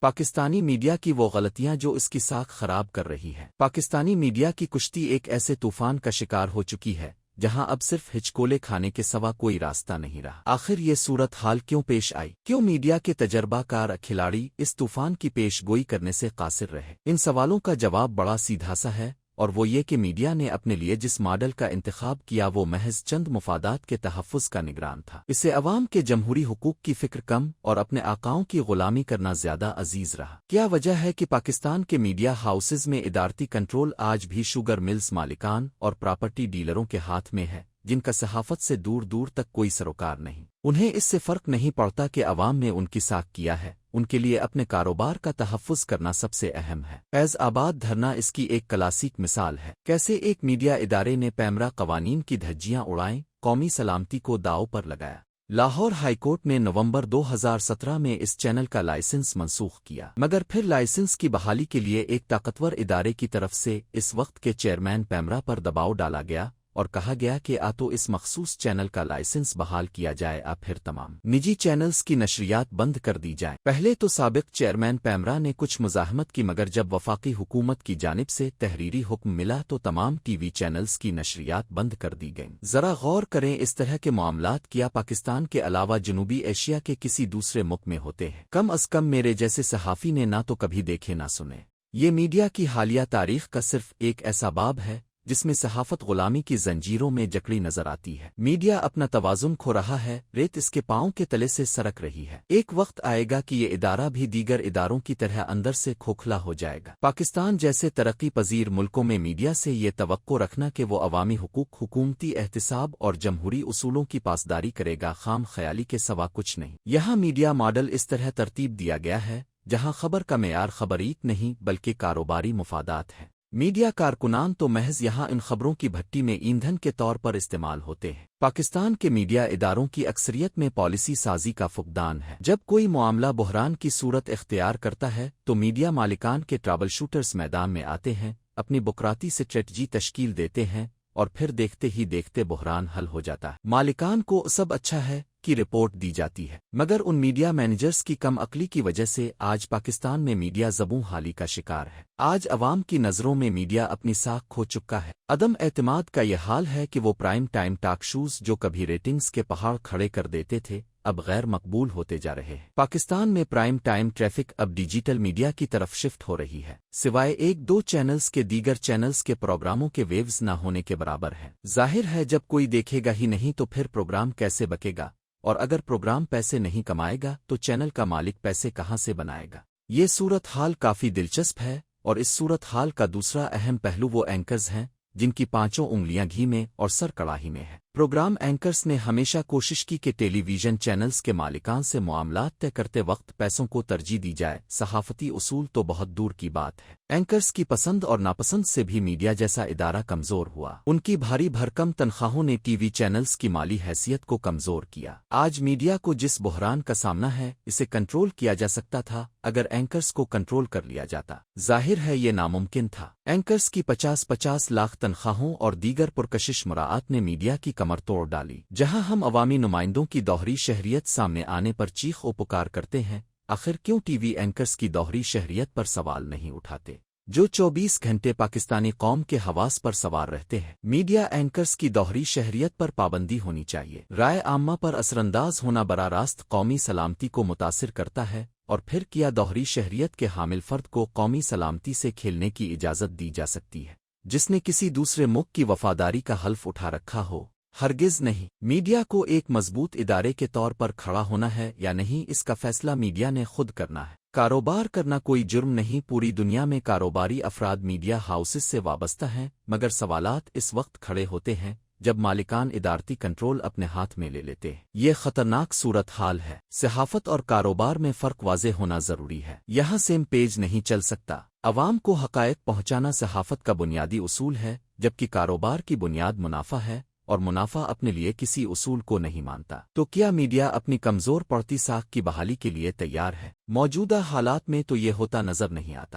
Pakistani media کی وہ غلطیاں جو اس کی ساکھ خراب کر رہی ہے۔ پاکستانی میڈیا کی کشتی ایک ایسے طوفان کا شکار ہو چکی ہے جہاں اب صرف ہچکولے کھانے کے سوا کوئی راستہ نہیں رہا۔ آخر یہ صورتحال کیوں پیش آئی؟ کیوں میڈیا کے تجربہ کار کھلاڑی اس طوفان کی پیش گوئی کرنے سے قاصر رہے؟ ان سوالوں کا جواب بڑا سیدھا سا ہے، اور وہ یہ کہ میڈیا نے اپنے لیے جس ماڈل کا انتخاب کیا وہ محض چند مفادات کے تحفظ کا نگران تھا۔ اسے عوام کے جمہوری حقوق کی فکر کم اور اپنے آقاؤں کی غلامی کرنا زیادہ عزیز رہا۔ کیا وجہ ہے کہ پاکستان کے میڈیا ہاؤسز میں ادارتی کنٹرول آج بھی شوگر ملز مالکان اور پراپرٹی ڈیلروں کے ہاتھ میں ہے، جن کا صحافت سے دور دور تک کوئی سروکار نہیں؟ انہیں اس سے فرق نہیں پڑتا کہ عوام نے ان کی ساکھ کیا ہے، ان کے لیے اپنے کاروبار کا تحفظ کرنا سب سے اہم ہے۔ فیض آباد دھرنا اس کی ایک کلاسیک مثال ہے۔ کیسے ایک میڈیا ادارے نے پیمرا قوانین کی دھجیاں اڑائیں، قومی سلامتی کو داؤ پر لگایا۔ لاہور ہائی کورٹ نے نومبر 2017 میں اس چینل کا لائسنس منسوخ کیا، مگر پھر لائسنس کی بحالی کے لیے ایک طاقتور ادارے کی طرف سے اس وقت کے چیئرمین پیمرا پر دباؤ ڈالا گیا اور کہا گیا کہ تو اس مخصوص چینل کا لائسنس بحال کیا جائے، پھر تمام نجی چینلز کی نشریات بند کر دی جائیں۔ پہلے تو سابق چیئرمین پیمرا نے کچھ مزاحمت کی، مگر جب وفاقی حکومت کی جانب سے تحریری حکم ملا تو تمام ٹی وی چینلز کی نشریات بند کر دی گئیں۔ ذرا غور کریں، اس طرح کے معاملات کیا پاکستان کے علاوہ جنوبی ایشیا کے کسی دوسرے ملک میں ہوتے ہیں؟ کم از کم میرے جیسے صحافی نے نہ تو کبھی دیکھے نہ سنے۔ یہ میڈیا کی حالیہ تاریخ کا صرف ایک ایسا باب ہے جس میں صحافت غلامی کی زنجیروں میں جکڑی نظر آتی ہے۔ میڈیا اپنا توازن کھو رہا ہے، ریت اس کے پاؤں کے تلے سے سرک رہی ہے۔ ایک وقت آئے گا کہ یہ ادارہ بھی دیگر اداروں کی طرح اندر سے کھوکھلا ہو جائے گا۔ پاکستان جیسے ترقی پذیر ملکوں میں میڈیا سے یہ توقع رکھنا کہ وہ عوامی حقوق، حکومتی احتساب اور جمہوری اصولوں کی پاسداری کرے گا خام خیالی کے سوا کچھ نہیں۔ یہاں میڈیا ماڈل اس طرح ترتیب دیا گیا ہے جہاں خبر کا معیار خبریت نہیں بلکہ کاروباری مفادات ہے۔ میڈیا کارکنان تو محض یہاں ان خبروں کی بھٹی میں ایندھن کے طور پر استعمال ہوتے ہیں۔ پاکستان کے میڈیا اداروں کی اکثریت میں پالیسی سازی کا فقدان ہے۔ جب کوئی معاملہ بحران کی صورت اختیار کرتا ہے تو میڈیا مالکان کے ٹرابل شوٹرز میدان میں آتے ہیں، اپنی بکراتی اسٹریٹجی تشکیل دیتے ہیں اور پھر دیکھتے ہی دیکھتے بحران حل ہو جاتا ہے۔ مالکان کو سب اچھا ہے کی رپورٹ دی جاتی ہے، مگر ان میڈیا مینیجرز کی کم عقلی کی وجہ سے آج پاکستان میں میڈیا زبوں حالی کا شکار ہے۔ آج عوام کی نظروں میں میڈیا اپنی ساکھ کھو چکا ہے۔ عدم اعتماد کا یہ حال ہے کہ وہ پرائم ٹائم ٹاک شوز جو کبھی ریٹنگز کے پہاڑ کھڑے کر دیتے تھے اب غیر مقبول ہوتے جا رہے ہیں۔ پاکستان میں پرائم ٹائم ٹریفک اب ڈیجیٹل میڈیا کی طرف شفٹ ہو رہی ہے، سوائے ایک دو چینلز کے دیگر چینلز کے پروگراموں کے ویوز نہ ہونے کے برابر ہے۔ ظاہر ہے جب کوئی دیکھے گا ہی نہیں تو پھر پروگرام کیسے بکے گا، اور اگر پروگرام پیسے نہیں کمائے گا تو چینل کا مالک پیسے کہاں سے بنائے گا؟ یہ صورتحال کافی دلچسپ ہے، اور اس صورتحال کا دوسرا اہم پہلو وہ اینکرز ہیں جن کی پانچوں انگلیاں گھی میں اور سر کڑاہی میں ہے۔ پروگرام اینکرز نے ہمیشہ کوشش کی کہ ٹیلی ویژن چینلز کے مالکان سے معاملات طے کرتے وقت پیسوں کو ترجیح دی جائے، صحافتی اصول تو بہت دور کی بات ہے۔ اینکرز کی پسند اور ناپسند سے بھی میڈیا جیسا ادارہ کمزور ہوا۔ ان کی بھاری بھرکم تنخواہوں نے ٹی وی چینلز کی مالی حیثیت کو کمزور کیا۔ آج میڈیا کو جس بحران کا سامنا ہے اسے کنٹرول کیا جا سکتا تھا اگر اینکرز کو کنٹرول کر لیا جاتا۔ ظاہر ہے یہ ناممکن تھا۔ اینکرز کی 50 لاکھ تنخواہوں اور دیگر پرکشش مراعات نے میڈیا کی کمر توڑ ڈالی۔ جہاں ہم عوامی نمائندوں کی دوہری شہریت سامنے آنے پر چیخ و پکار کرتے ہیں، آخر کیوں ٹی وی اینکرز کی دوہری شہریت پر سوال نہیں اٹھاتے جو 24 گھنٹے پاکستانی قوم کے حواس پر سوار رہتے ہیں؟ میڈیا اینکرز کی دوہری شہریت پر پابندی ہونی چاہیے۔ رائے عامہ پر اثر انداز ہونا براہ راست قومی سلامتی کو متاثر کرتا ہے، اور پھر کیا دوہری شہریت کے حامل فرد کو قومی سلامتی سے کھیلنے کی اجازت دی جا سکتی ہے جس نے کسی دوسرے ملک کی وفاداری کا حلف اٹھا رکھا ہو؟ ہرگز نہیں۔ میڈیا کو ایک مضبوط ادارے کے طور پر کھڑا ہونا ہے یا نہیں، اس کا فیصلہ میڈیا نے خود کرنا ہے۔ کاروبار کرنا کوئی جرم نہیں، پوری دنیا میں کاروباری افراد میڈیا ہاؤسز سے وابستہ ہیں، مگر سوالات اس وقت کھڑے ہوتے ہیں جب مالکان ادارتی کنٹرول اپنے ہاتھ میں لے لیتے ہیں۔ یہ خطرناک صورتحال ہے۔ صحافت اور کاروبار میں فرق واضح ہونا ضروری ہے۔ یہاں سیم پیج نہیں چل سکتا۔ عوام کو حقائق پہنچانا صحافت کا بنیادی اصول ہے، جبکہ کاروبار کی بنیاد منافع ہے، اور منافع اپنے لیے کسی اصول کو نہیں مانتا۔ تو کیا میڈیا اپنی کمزور پڑتی ساکھ کی بحالی کے لیے تیار ہے؟ موجودہ حالات میں تو یہ ہوتا نظر نہیں آتا۔